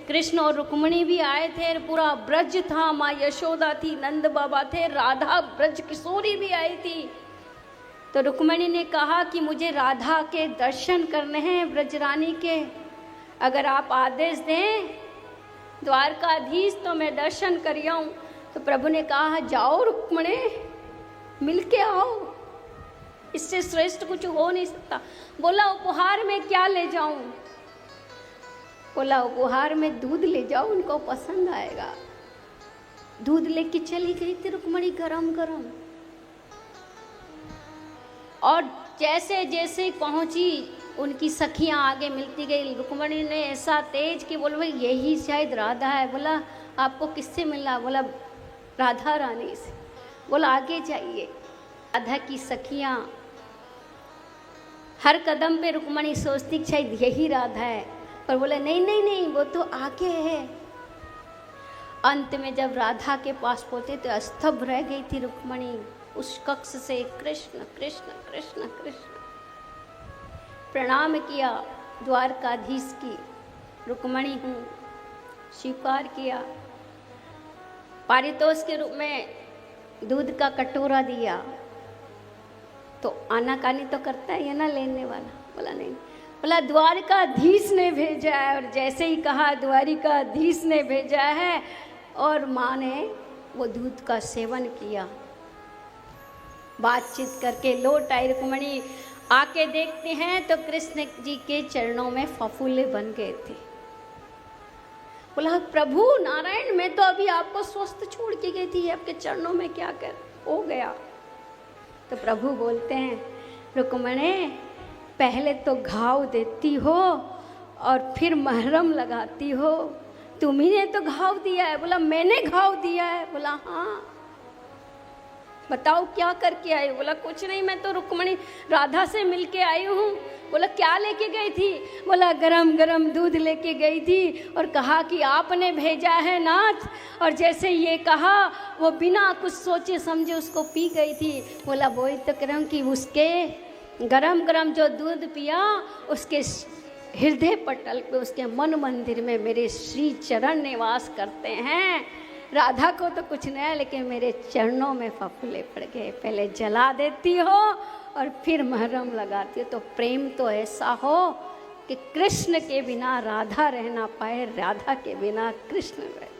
कृष्ण और रुक्मिणी भी आए थे, पूरा ब्रज था, माँ यशोदा थी, नंद बाबा थे, राधा ब्रज किशोरी भी आई थी। तो रुक्मिणी ने कहा कि मुझे राधा के दर्शन करने हैं, ब्रजरानी के, अगर आप आदेश दें द्वारकाधीश तो मैं दर्शन कर आऊं। तो प्रभु ने कहा जाओ रुक्मिणी, मिल के आओ, इससे श्रेष्ठ कुछ हो नहीं सकता। बोला उपहार में क्या ले जाऊं? बोला उपहार में दूध ले जाओ, उनको पसंद आएगा। दूध लेके चली गई थी रुक्मिणी गरम गरम, और जैसे जैसे पहुंची उनकी सखियां आगे मिलती गई। रुक्मिणी ने ऐसा तेज कि बोल भाई यही शायद राधा है। बोला आपको किससे मिलना? बोला राधा रानी से। बोला आगे जाइए। राधा की सखियां हर कदम पे रुक्मिणी सोचती शायद यही राधा है, पर बोला नहीं नहीं नहीं, वो तो आगे है। अंत में जब राधा के पास पहुंचे तो स्तब्ध रह गई थी रुक्मिणी। उस कक्ष से कृष्ण कृष्ण कृष्ण कृष्ण प्रणाम किया, द्वारकाधीश की रुक्मिणी हूँ, स्वीकार किया। पारितोष के रूप में दूध का कटोरा दिया। तो आनाकानी तो करता है ना लेने वाला। बोला नहीं। बोला द्वारकाधीश ने भेजा है, और जैसे ही कहा द्वारिकाधीश ने भेजा है, और माँ ने वो दूध का सेवन किया। बातचीत करके लौट आई रुक्मिणी। आके देखते हैं तो कृष्ण जी के चरणों में फफूले बन गए थे। बोला प्रभु नारायण, मैं तो अभी आपको स्वस्थ छोड़ के गई थी, आपके चरणों में क्या कर हो गया? तो प्रभु बोलते हैं रुक्मिणी, पहले तो घाव देती हो और फिर महरम लगाती हो, तुम्ही ने तो घाव दिया है। बोला मैंने घाव दिया है। बोला हाँ, बताओ क्या करके आई? बोला कुछ नहीं, मैं तो रुक्मिणी राधा से मिलके आई हूँ। बोला क्या लेके गई थी? बोला गरम गरम दूध लेके गई थी और कहा कि आपने भेजा है नाथ, और जैसे ये कहा वो बिना कुछ सोचे समझे उसको पी गई थी। बोला वही तो कह रहा हूँ कि उसके गरम गरम जो दूध पिया, उसके हृदय पटल पे, उसके मन मंदिर में मेरे श्री चरण निवास करते हैं। राधा को तो कुछ नहीं है, लेकिन मेरे चरणों में फफूले पड़ गए। पहले जला देती हो और फिर महरम लगाती हो। तो प्रेम तो ऐसा हो कि कृष्ण के बिना राधा रह ना पाए, राधा के बिना कृष्ण रहे।